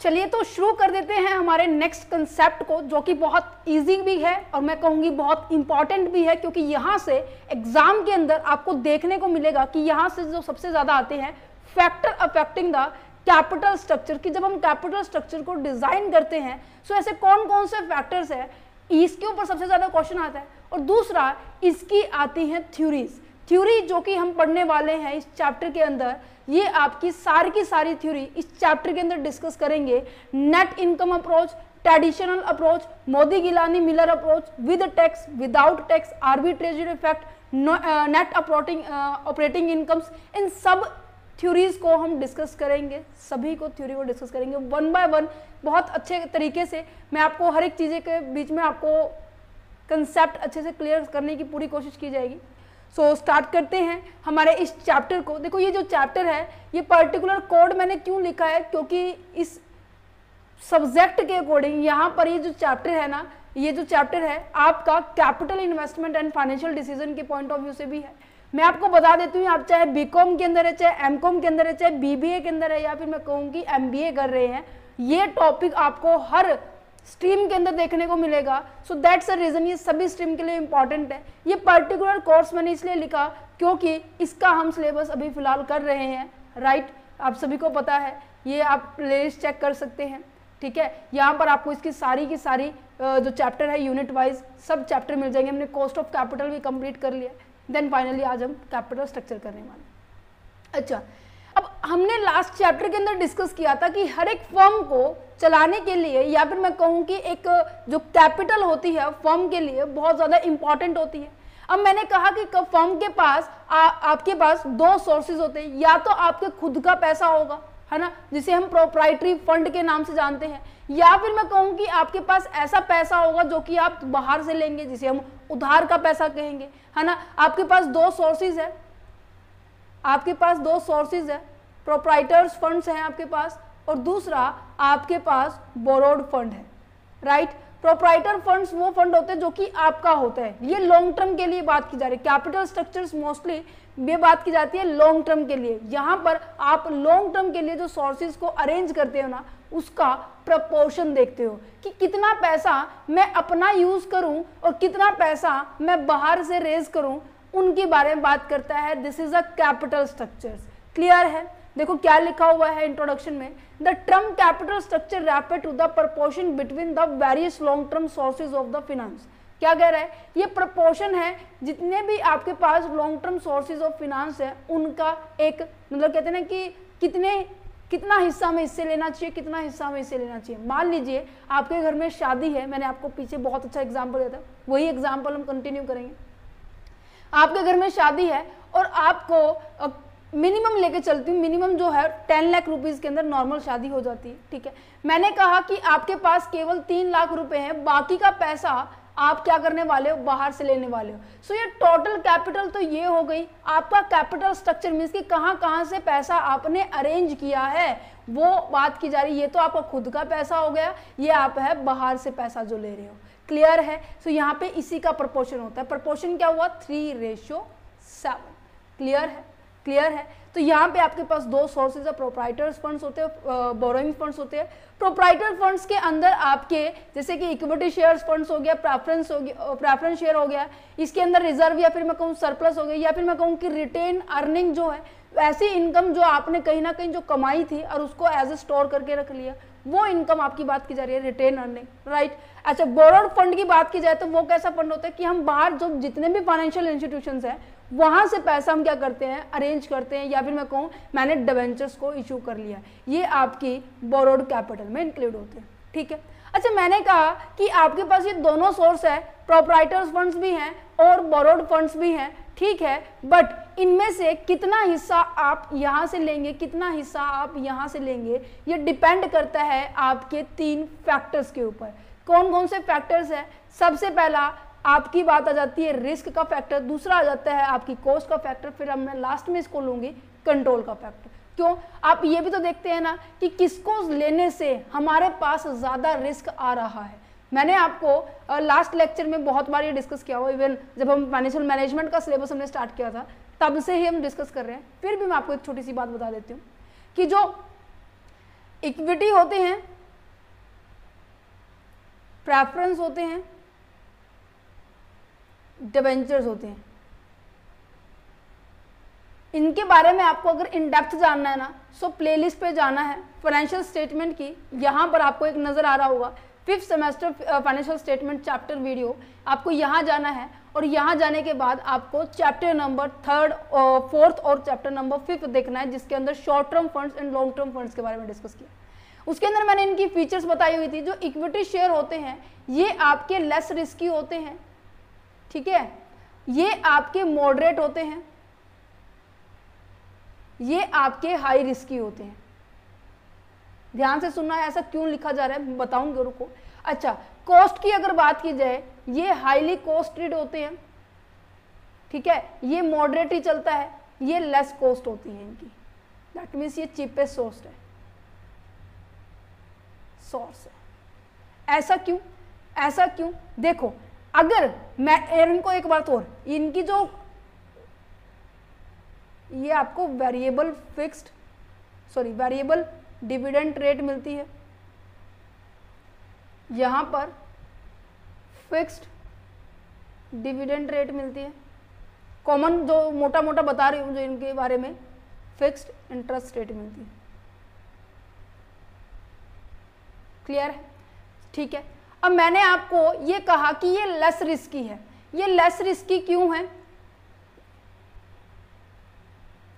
चलिए तो शुरू कर देते हैं हमारे नेक्स्ट कंसेप्ट को, जो कि बहुत इजी भी है और मैं कहूँगी बहुत इंपॉर्टेंट भी है, क्योंकि यहाँ से एग्जाम के अंदर आपको देखने को मिलेगा कि यहाँ से जो सबसे ज़्यादा आते हैं factor affecting the capital structure, कि जब हम कैपिटल स्ट्रक्चर को डिज़ाइन करते हैं सो ऐसे कौन कौन से फैक्टर्स हैं, इसके ऊपर सबसे ज़्यादा क्वेश्चन आता है। और दूसरा इसकी आती हैं थ्योरीज, थ्योरी जो कि हम पढ़ने वाले हैं इस चैप्टर के अंदर, ये आपकी सारी की सारी थ्योरी इस चैप्टर के अंदर डिस्कस करेंगे। Net income approach, traditional approach, Modigliani Miller approach, with tax, without tax, arbitrage effect, net operating incomes, इन सब थ्योरीज को हम डिस्कस करेंगे, सभी को थ्योरी को डिस्कस करेंगे वन बाय वन बहुत अच्छे तरीके से। मैं आपको हर एक चीज़ें के बीच में आपको कंसेप्ट अच्छे से क्लियर करने की पूरी कोशिश की जाएगी। सो स्टार्ट करते हैं हमारे इस चैप्टर को। देखो ये जो चैप्टर है ये पर्टिकुलर कोड मैंने क्यों लिखा है, क्योंकि इस सब्जेक्ट के अकॉर्डिंग यहाँ पर ये जो चैप्टर है ना, ये जो चैप्टर है आपका capital investment and financial decision के पॉइंट ऑफ व्यू से भी है। मैं आपको बता देती हूँ, आप चाहे बीकॉम के अंदर है, चाहे एमकॉम के अंदर है, चाहे बीबीए के अंदर है, या फिर मैं कहूँगी एमबीए कर रहे हैं, ये टॉपिक आपको हर स्ट्रीम के अंदर देखने को मिलेगा। सो दैट्स अ रीज़न ये सभी स्ट्रीम के लिए इंपॉर्टेंट है। ये पर्टिकुलर कोर्स मैंने इसलिए लिखा क्योंकि इसका हम सिलेबस अभी फिलहाल कर रहे हैं, राइट। आप सभी को पता है, ये आप प्लेलिस्ट चेक कर सकते हैं, ठीक है। यहाँ पर आपको इसकी सारी की सारी जो चैप्टर है यूनिट वाइज सब चैप्टर मिल जाएंगे। हमने कॉस्ट ऑफ कैपिटल भी कंप्लीट कर लिया, देन फाइनली आज हम कैपिटल स्ट्रक्चर करने वाले। अच्छा, अब हमने लास्ट चैप्टर के अंदर डिस्कस किया था कि हर एक फर्म को चलाने के लिए, या फिर मैं कहूँ कि एक जो कैपिटल होती है फर्म के लिए बहुत ज़्यादा इंपॉर्टेंट होती है। अब मैंने कहा कि फर्म के पास आपके पास दो सोर्सेज होते हैं, या तो आपके खुद का पैसा होगा, है ना, जिसे हम प्रोप्राइटरी फंड के नाम से जानते हैं, या फिर मैं कहूँ कि आपके पास ऐसा पैसा होगा जो कि आप बाहर से लेंगे, जिसे हम उधार का पैसा कहेंगे, है ना। आपके पास दो सोर्सेज है, आपके पास दो सोर्सेज है, प्रोप्राइटर्स फंड्स हैं आपके पास, और दूसरा आपके पास बोरोड फंड है, राइट। प्रोप्राइटर फंड्स वो फंड होते हैं जो कि आपका होता है, ये लॉन्ग टर्म के लिए बात की जा रही है। कैपिटल स्ट्रक्चर्स मोस्टली ये बात की जाती है लॉन्ग टर्म के लिए। यहाँ पर आप लॉन्ग टर्म के लिए जो सोर्सेज को अरेंज करते हो ना, उसका प्रपोर्शन देखते हो कि कितना पैसा मैं अपना यूज करूं और कितना पैसा मैं बाहर से रेज करूं, उनके बारे में बात करता है। This is a capital structures. Clear है? देखो क्या लिखा हुआ है इंट्रोडक्शन में, the term capital structure refer to the proportion between the various long term sources of the finance. क्या कह रहा है? ये प्रपोर्शन है जितने भी आपके पास long term sources of finance है उनका एक, मतलब कहते हैं ना कि कितना हिस्सा में इससे लेना चाहिए, कितना हिस्सा में इससे लेना चाहिए। मान लीजिए आपके घर में शादी है, मैंने आपको पीछे बहुत अच्छा एग्जाम्पल दिया था, वही एग्जाम्पल हम कंटिन्यू करेंगे। आपके घर में शादी है और आपको मिनिमम लेके चलती हूँ, मिनिमम जो है 10 लाख रुपीज़ के अंदर नॉर्मल शादी हो जाती है, ठीक है। मैंने कहा कि आपके पास केवल 3 लाख रुपए हैं, बाकी का पैसा आप क्या करने वाले हो, बाहर से लेने वाले हो। सो ये टोटल कैपिटल तो ये हो गई आपका कैपिटल स्ट्रक्चर, मीन्स कि कहाँ से पैसा आपने अरेंज किया है वो बात की जा रही है। ये तो आपका खुद का पैसा हो गया, ये आप है बाहर से पैसा जो ले रहे हो। क्लियर है? सो यहाँ पे इसी का प्रपोर्शन होता है। प्रपोर्शन क्या हुआ? 3:7। क्लियर है? क्लियर है? तो यहाँ पे आपके पास दो सोर्सेज है, प्रोप्राइटर्स फंड्स होते हैं, बोरोइंग फंड्स होते हैं। प्रोप्राइटर फंड्स के अंदर आपके जैसे कि इक्विटी शेयर्स फंड्स हो गया, प्रेफरेंस शेयर हो गया, इसके अंदर रिजर्व या फिर मैं कहूँ सरप्लस हो गया, या फिर मैं कहूँ कि रिटेन अर्निंग जो है, ऐसी इनकम जो आपने कहीं ना कहीं जो कमाई थी और उसको एज ए स्टोर करके रख लिया, वो इनकम आपकी बात की जा रही है, रिटेन अर्निंग, राइट। अच्छा, बोरोड फंड की बात की जाए तो वो कैसा फंड होता है कि हम बाहर जो जितने भी फाइनेंशियल इंस्टीट्यूशंस हैं वहां से पैसा हम क्या करते हैं, अरेंज करते हैं, या फिर मैं कहूँ मैंने डिबेंचर्स को इशू कर लिया, ये आपकी बोरोड कैपिटल में इंक्लूड होते हैं, ठीक है। अच्छा, मैंने कहा कि आपके पास ये दोनों सोर्स है, प्रोप्राइटर्स फंड्स भी हैं और बोरोड फंड्स भी हैं, ठीक है, बट इनमें से कितना हिस्सा आप यहाँ से लेंगे, कितना हिस्सा आप यहाँ से लेंगे, ये डिपेंड करता है आपके 3 फैक्टर्स के ऊपर। कौन कौन से फैक्टर्स हैं? सबसे पहला आपकी बात आ जाती है रिस्क का फैक्टर, दूसरा आ जाता है आपकी कॉस्ट का फैक्टर, फिर मैं लास्ट में इसको लूंगी कंट्रोल का फैक्टर। क्यों? आप ये भी तो देखते हैं ना कि किसको लेने से हमारे पास ज़्यादा रिस्क आ रहा है। मैंने आपको लास्ट लेक्चर में बहुत बार ये डिस्कस किया हुआ, इवन जब हम फाइनेंशियल मैनेजमेंट का सिलेबस हमने स्टार्ट किया था तब से ही हम डिस्कस कर रहे हैं। फिर भी मैं आपको एक छोटी सी बात बता देती हूँ कि जो इक्विटी होते हैं, प्रेफरेंस होते हैं, डिबेंचर्स होते हैं। इनके बारे में आपको अगर इन डेप्थ जानना है ना, सो प्लेलिस्ट पे जाना है फाइनेंशियल स्टेटमेंट की। यहाँ पर आपको एक नज़र आ रहा होगा 5th semester financial statement chapter video, आपको यहाँ जाना है और यहाँ जाने के बाद आपको चैप्टर नंबर 3rd और 4th और चैप्टर नंबर 5th देखना है, जिसके अंदर short term funds and long term funds के बारे में डिस्कस किया। उसके अंदर मैंने इनकी फीचर्स बताई हुई थी। जो इक्विटी शेयर होते हैं ये आपके लेस रिस्की होते हैं, ठीक है, ये आपके मॉडरेट होते हैं, ये आपके हाई रिस्की होते हैं। ध्यान से सुनना है, ऐसा क्यों लिखा जा रहा है बताऊंगी, रुको। अच्छा, कॉस्ट की अगर बात की जाए, ये हाईली कॉस्टेड होते हैं, ठीक है, ये मॉडरेट ही चलता है, ये लेस कॉस्ट होती है इनकी, दैट मीन्स ये चीपेस्ट सोर्स है। ऐसा क्यों? ऐसा क्यों? देखो, अगर मैं इनको एक बात और, इनकी जो ये आपको वेरिएबल डिविडेंड रेट मिलती है, यहां पर फिक्स्ड डिविडेंड रेट मिलती है, कॉमन जो मोटा मोटा बता रही हूं जो इनके बारे में, फिक्स्ड इंटरेस्ट रेट मिलती है। क्लियर है? ठीक है। अब मैंने आपको ये कहा कि ये लेस रिस्की है। ये लेस रिस्की क्यों है,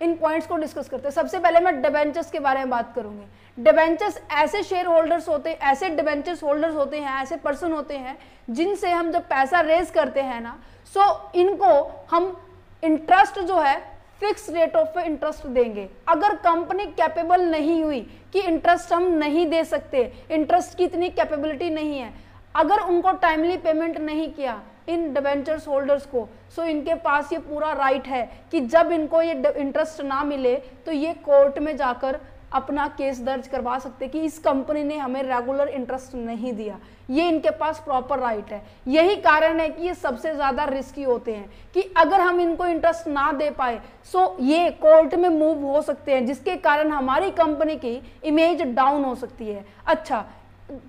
इन पॉइंट्स को डिस्कस करते हैं। सबसे पहले मैं डिबेंचर्स के बारे में बात करूंगी। डिबेंचर्स ऐसे शेयर होल्डर्स होते हैं, ऐसे डिबेंचर्स होल्डर्स होते हैं, ऐसे पर्सन होते हैं जिनसे हम जब पैसा रेज करते हैं ना, सो इनको हम इंटरेस्ट जो है फिक्स रेट ऑफ इंटरेस्ट देंगे। अगर कंपनी कैपेबल नहीं हुई कि इंटरेस्ट हम नहीं दे सकते, इंटरेस्ट की इतनी कैपेबिलिटी नहीं है, अगर उनको टाइमली पेमेंट नहीं किया इन डिबेंचर्स होल्डर्स को, सो इनके पास ये पूरा राइट है कि जब इनको ये इंटरेस्ट ना मिले तो ये कोर्ट में जाकर अपना केस दर्ज करवा सकते कि इस कंपनी ने हमें रेगुलर इंटरेस्ट नहीं दिया। ये इनके पास प्रॉपर राइट है। यही कारण है कि ये सबसे ज्यादा रिस्की होते हैं कि अगर हम इनको इंटरेस्ट ना दे पाए सो ये कोर्ट में मूव हो सकते हैं, जिसके कारण हमारी कंपनी की इमेज डाउन हो सकती है। अच्छा,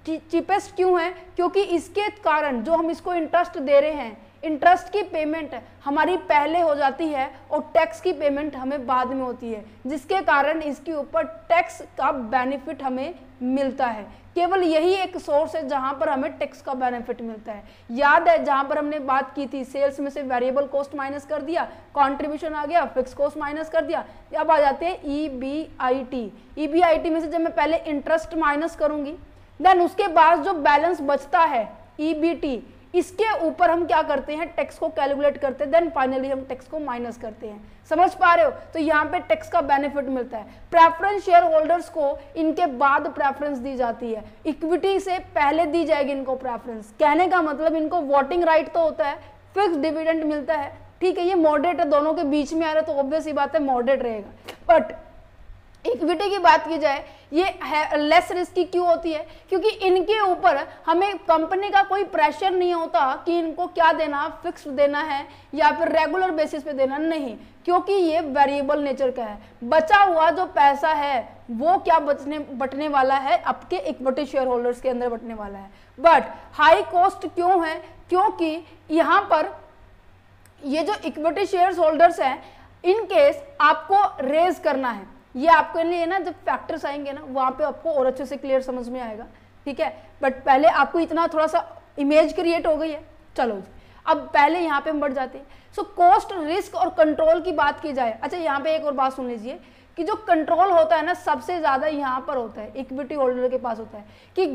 चीपेस्ट क्यों है? क्योंकि इसके कारण जो हम इसको इंटरेस्ट दे रहे हैं, इंटरेस्ट की पेमेंट हमारी पहले हो जाती है और टैक्स की पेमेंट हमें बाद में होती है, जिसके कारण इसके ऊपर टैक्स का बेनिफिट हमें मिलता है। केवल यही एक सोर्स है जहां पर हमें टैक्स का बेनिफिट मिलता है। याद है जहां पर हमने बात की थी, सेल्स में से वेरिएबल कॉस्ट माइनस कर दिया, कंट्रीब्यूशन आ गया, फिक्स कॉस्ट माइनस कर दिया, अब आ जाते हैं ईबीआईटी। ईबीआईटी में से जब मैं पहले इंटरेस्ट माइनस करूंगी, देन उसके बाद जो बैलेंस बचता है ईबीटी, इसके ऊपर हम क्या करते हैं, टैक्स को कैलकुलेट करते हैं, देन फाइनली हम टैक्स को माइनस करते हैं। समझ पा रहे हो? तो यहाँ पे टैक्स का बेनिफिट मिलता है। प्रेफरेंस शेयर होल्डर्स को इनके बाद प्रेफरेंस दी जाती है, इक्विटी से पहले दी जाएगी इनको प्रेफरेंस। कहने का मतलब इनको वोटिंग राइट तो होता है, फिक्स डिविडेंड मिलता है, ठीक है, ये मॉडरेट है, दोनों के बीच में आ रहा है तो ऑब्वियस ही बात है मॉडरेट रहेगा। बट इक्विटी की बात की जाए, ये लेस रिस्की क्यों होती है? क्योंकि इनके ऊपर हमें कंपनी का कोई प्रेशर नहीं होता कि इनको क्या देना, फिक्स्ड देना है या फिर रेगुलर बेसिस पे देना, नहीं, क्योंकि ये वेरिएबल नेचर का है। बचा हुआ जो पैसा है वो क्या बटने वाला है, आपके इक्विटी शेयर होल्डर्स के अंदर बटने वाला है। बट हाई कॉस्ट क्यों है? क्योंकि यहाँ पर ये जो इक्विटी शेयर होल्डर्स हैं, इन केस आपको रेज करना है, ये आपके लिए ना जब फैक्टर्स आएंगे ना वहां पे आपको और अच्छे से क्लियर समझ में आएगा, ठीक है। बट पहले आपको इतना थोड़ा सा इमेज क्रिएट हो गई है। चलो जी, अब पहले यहाँ पे हम बढ़ जाते हैं। सो कॉस्ट, रिस्क और कंट्रोल की बात की जाए, अच्छा यहाँ पे एक और बात सुन लीजिए कि जो कंट्रोल होता है ना सबसे ज्यादा यहाँ पर होता है, इक्विटी होल्डर के पास होता है कि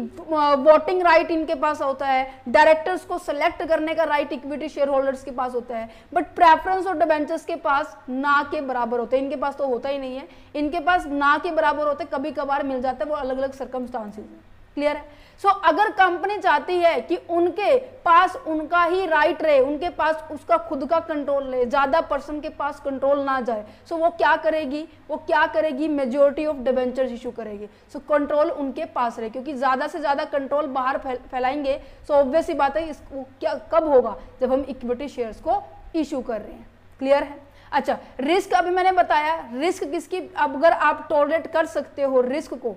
वोटिंग राइट इनके पास होता है, डायरेक्टर्स को सेलेक्ट करने का राइट इक्विटी शेयर होल्डर्स के पास होता है। बट प्रेफरेंस और डिबेंचर्स के पास ना के बराबर होते हैं, इनके पास तो होता ही नहीं है, इनके पास ना के बराबर होते, कभी कभार मिल जाता है, वो अलग अलग सर्कमस्टांसेस है। क्लियर है? सो अगर कंपनी चाहती है कि उनके पास उनका ही राइट रहे, उनके पास उसका खुद का कंट्रोल रहे, ज्यादा पर्सन के पास कंट्रोल ना जाए, सो वो क्या करेगी, मेजोरिटी ऑफ डिबेंचर्स इशू करेगी। सो कंट्रोल उनके पास रहे, क्योंकि ज्यादा से ज्यादा कंट्रोल बाहर फैलाएंगे, सो ऑब्वियस ही बात है क्या कब होगा, जब हम इक्विटी शेयर्स को इशू कर रहे हैं। क्लियर है? अच्छा, रिस्क अभी मैंने बताया, रिस्क किसकी, अब अगर आप टॉलरेट कर सकते हो रिस्क को,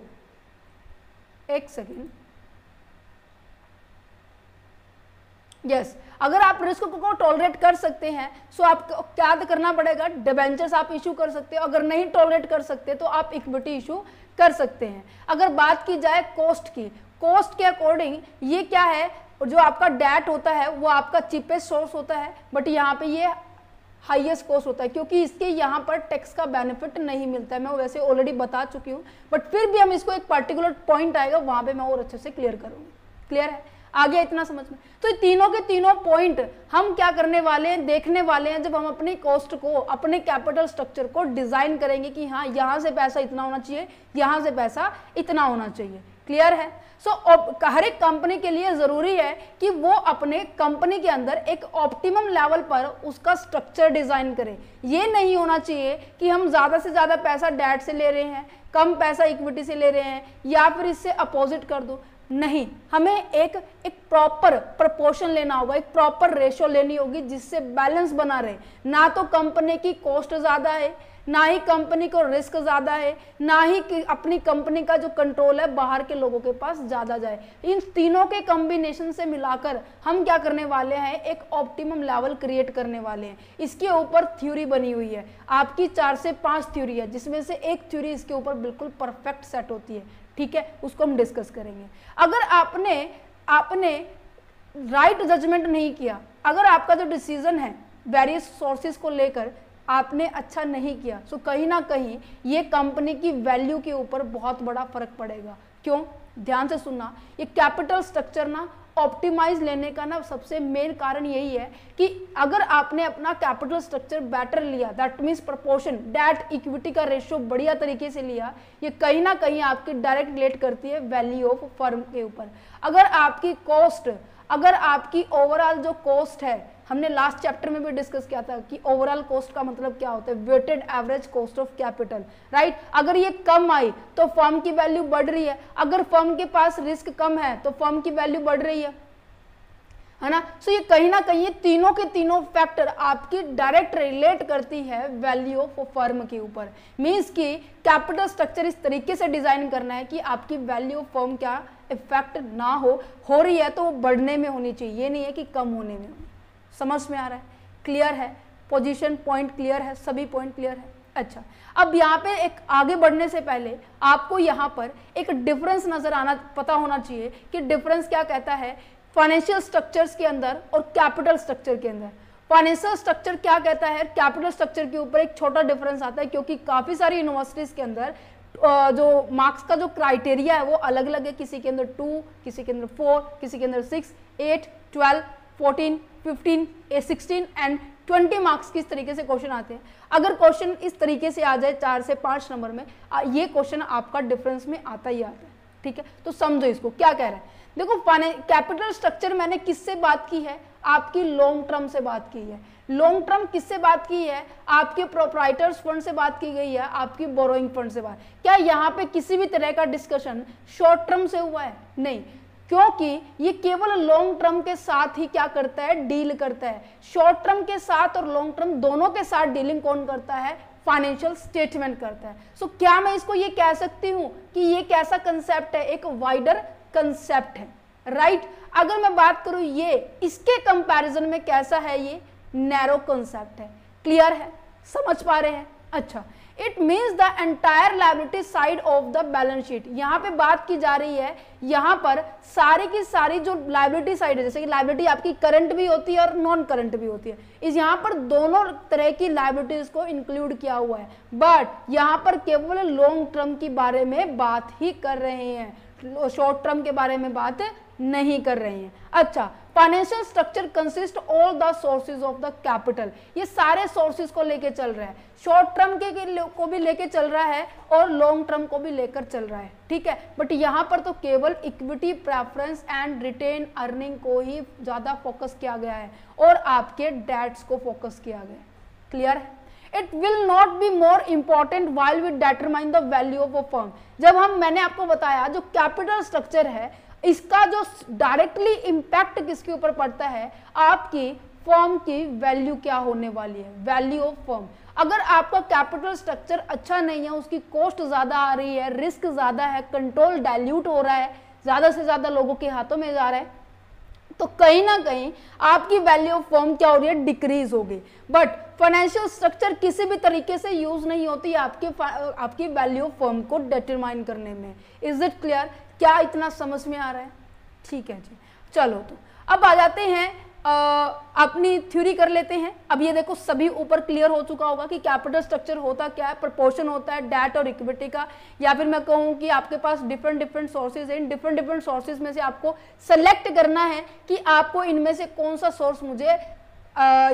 एक सेकेंड, यस, अगर आप रिस्क को टॉलरेट कर सकते हैं सो आपको क्या करना पड़ेगा, डिबेंचर्स आप इशू कर सकते हो। अगर नहीं टॉलरेट कर सकते तो आप इक्विटी इशू कर सकते हैं। अगर बात की जाए कॉस्ट की, कॉस्ट के अकॉर्डिंग ये क्या है, जो आपका डेट होता है वो आपका चीपेस्ट सोर्स होता है, बट यहाँ पे ये हाईएस्ट कॉस्ट होता है क्योंकि इसके यहाँ पर टैक्स का बेनिफिट नहीं मिलता है। मैं वैसे ऑलरेडी बता चुकी हूँ, बट फिर भी हम इसको एक पर्टिकुलर पॉइंट आएगा वहां पे मैं और अच्छे से क्लियर करूंगी। क्लियर है, आ गया इतना समझ में? तो ये तीनों के तीनों पॉइंट हम क्या करने वाले हैं, देखने वाले हैं जब हम अपनी कॉस्ट को, अपने कैपिटल स्ट्रक्चर को डिजाइन करेंगे कि हाँ यहाँ से पैसा इतना होना चाहिए, यहाँ से पैसा इतना होना चाहिए। क्लियर है? सो हर एक कंपनी के लिए जरूरी है कि वो अपने कंपनी के अंदर एक ऑप्टिमम लेवल पर उसका स्ट्रक्चर डिजाइन करे। ये नहीं होना चाहिए कि हम ज्यादा से ज्यादा पैसा डेट से ले रहे हैं, कम पैसा इक्विटी से ले रहे हैं, या फिर इससे अपोजिट कर दो। नहीं, हमें एक प्रॉपर प्रपोर्शन लेना होगा, एक प्रॉपर रेशियो लेनी होगी जिससे बैलेंस बना रहे। ना तो कंपनी की कॉस्ट ज्यादा है, ना ही कंपनी को रिस्क ज्यादा है, ना ही अपनी कंपनी का जो कंट्रोल है बाहर के लोगों के पास ज्यादा जाए। इन तीनों के कॉम्बिनेशन से मिलाकर हम क्या करने वाले हैं, एक ऑप्टिमम लेवल क्रिएट करने वाले हैं। इसके ऊपर थ्योरी बनी हुई है, आपकी 4 से 5 थ्योरी है, जिसमें से एक थ्योरी इसके ऊपर बिल्कुल परफेक्ट सेट होती है। ठीक है, उसको हम डिस्कस करेंगे। अगर आपने राइट जजमेंट नहीं किया, अगर आपका जो डिसीजन है वेरियस सोर्सेज को लेकर आपने अच्छा नहीं किया, तो कहीं ना कहीं ये कंपनी की वैल्यू के ऊपर बहुत बड़ा फर्क पड़ेगा। क्यों? ध्यान से सुनना, ये कैपिटल स्ट्रक्चर ना ऑप्टिमाइज लेने का ना सबसे मेन कारण यही है कि अगर आपने अपना कैपिटल स्ट्रक्चर बेटर लिया, that means proportion, debt equity का रेशियो बढ़िया तरीके से लिया, ये कहीं ना कहीं आपकी डायरेक्ट रिलेट करती है वैल्यू ऑफ फर्म के ऊपर। अगर आपकी कॉस्ट, अगर आपकी ओवरऑल जो कॉस्ट है, हमने लास्ट चैप्टर में भी डिस्कस किया था कि ओवरऑल कॉस्ट का मतलब क्या होता है, weighted average cost of capital, right. अगर ये कम आई तो फर्म की वैल्यू बढ़ रही है, अगर फर्म के पास रिस्क कम है तो फर्म की वैल्यू बढ़ रही है ना। सो ये कहीं ना कहीं ये तीनों के तीनों फैक्टर आपकी डायरेक्ट रिलेट करती है वैल्यू ऑफ फर्म के ऊपर। मींस कि कैपिटल स्ट्रक्चर इस तरीके से डिजाइन करना है कि आपकी वैल्यू ऑफ फर्म क्या इफेक्ट ना हो रही है तो वो बढ़ने में होनी चाहिए, ये नहीं है कि कम होने में होनी। समझ में आ रहा है? क्लियर है? पोजीशन पॉइंट क्लियर है? सभी पॉइंट क्लियर है? अच्छा, अब यहाँ पे एक आगे बढ़ने से पहले आपको यहाँ पर एक डिफरेंस नजर आना, पता होना चाहिए कि डिफरेंस क्या कहता है फाइनेंशियल स्ट्रक्चर्स के अंदर और कैपिटल स्ट्रक्चर के अंदर। फाइनेंशियल स्ट्रक्चर क्या कहता है, कैपिटल स्ट्रक्चर के ऊपर एक छोटा डिफरेंस आता है, क्योंकि काफी सारी यूनिवर्सिटीज के अंदर जो मार्क्स का जो क्राइटेरिया है वो अलग अलग है। किसी के अंदर 2, किसी के अंदर 4, किसी के अंदर 6, 8, 12, 14, 15, 16 एंड 20 मार्क्स किस तरीके से क्वेश्चन आते हैं। अगर क्वेश्चन इस तरीके से आ जाए 4 से 5 नंबर में, ये क्वेश्चन आपका डिफरेंस में आता ही आता है। ठीक है, तो समझो इसको क्या कह रहा है। देखो, कैपिटल स्ट्रक्चर मैंने किससे बात की है, आपकी लॉन्ग टर्म से बात की है। लॉन्ग टर्म किससे बात की है, आपके प्रोप्राइटर्स फंड से बात की गई है, आपकी बोरोइंग फंड से बात। क्या यहाँ पे किसी भी तरह का डिस्कशन शॉर्ट टर्म से हुआ है? नहीं, क्योंकि ये केवल लॉन्ग टर्म के साथ ही क्या करता है, डील करता है। शॉर्ट टर्म के साथ और लॉन्ग टर्म दोनों के साथ डीलिंग कौन करता है, फाइनेंशियल स्टेटमेंट करता है। सो क्या मैं इसको ये कह सकती हूं कि ये कैसा कंसेप्ट है, एक वाइडर कंसेप्ट है, राइट। अगर मैं बात करूं ये इसके कंपैरिजन में कैसा है, ये नैरो कंसेप्ट है। क्लियर है? समझ पा रहे हैं? अच्छा, it means the entire liability side of the balance sheet. यहाँ पे बात की जा रही है, यहाँ पर सारी की सारी जो लायबिलिटी साइड है, जैसे कि लायबिलिटी आपकी करंट भी होती है और नॉन करंट भी होती है, इस यहाँ पर दोनों तरह की लायबिलिटीज को इंक्लूड किया हुआ है। बट यहाँ पर केवल लॉन्ग टर्म के बारे में बात ही कर रहे हैं, शॉर्ट टर्म के बारे में बात नहीं कर रहे हैं। अच्छा, financial structure consist all the sources of the capital, ये सारे सोर्सेज को लेके चल रहा है, शॉर्ट टर्म के को भी लेके चल रहा है और लॉन्ग टर्म को भी लेकर चल रहा है। ठीक है, बट यहाँ पर तो केवल equity preference and retain earning को ही ज्यादा फोकस किया गया है और आपके डेट्स को फोकस किया गया है। क्लियर है? It will not be more important while we determine the value of a firm। जब मैंने आपको बताया जो कैपिटल स्ट्रक्चर है, इसका जो डायरेक्टली इंपैक्ट किसके ऊपर पड़ता है, आपकी फर्म की वैल्यू क्या होने वाली है, वैल्यू ऑफ फर्म। अगर आपका कैपिटल स्ट्रक्चर अच्छा नहीं है, उसकी कॉस्ट ज्यादा आ रही है, रिस्क ज्यादा है, कंट्रोल डाइल्यूट हो रहा है, ज्यादा से ज्यादा लोगों के हाथों में जा रहा है, तो कहीं ना कहीं आपकी वैल्यू ऑफ फर्म क्या हो रही है, डिक्रीज होगी। बट फाइनेंशियल स्ट्रक्चर किसी भी तरीके से यूज नहीं होती आपकी वैल्यू ऑफ फर्म को डिटरमाइन करने में। Is it clear? क्या इतना समझ में आ रहा है? ठीक है जी, चलो तो अब आ जाते हैं अपनी थ्योरी कर लेते हैं। अब ये देखो सभी ऊपर क्लियर हो चुका होगा कि कैपिटल स्ट्रक्चर होता क्या है, प्रोपोर्शन होता है डेट और इक्विटी का, या फिर मैं कहूँ कि आपके पास डिफरेंट सोर्सेज हैं, इन डिफरेंट सोर्सेज में से आपको सेलेक्ट करना है कि आपको इनमें से कौन सा सोर्स मुझे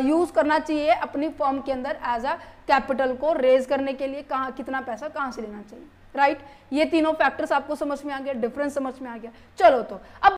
यूज करना चाहिए अपनी फर्म के अंदर एज अ कैपिटल को रेज करने के लिए, कहाँ कितना पैसा कहाँ से लेना चाहिए, राइट। ये तीनों फैक्टर्स आपको समझ में आ गया, डिफरेंस समझ में आ गया। चलो तो अब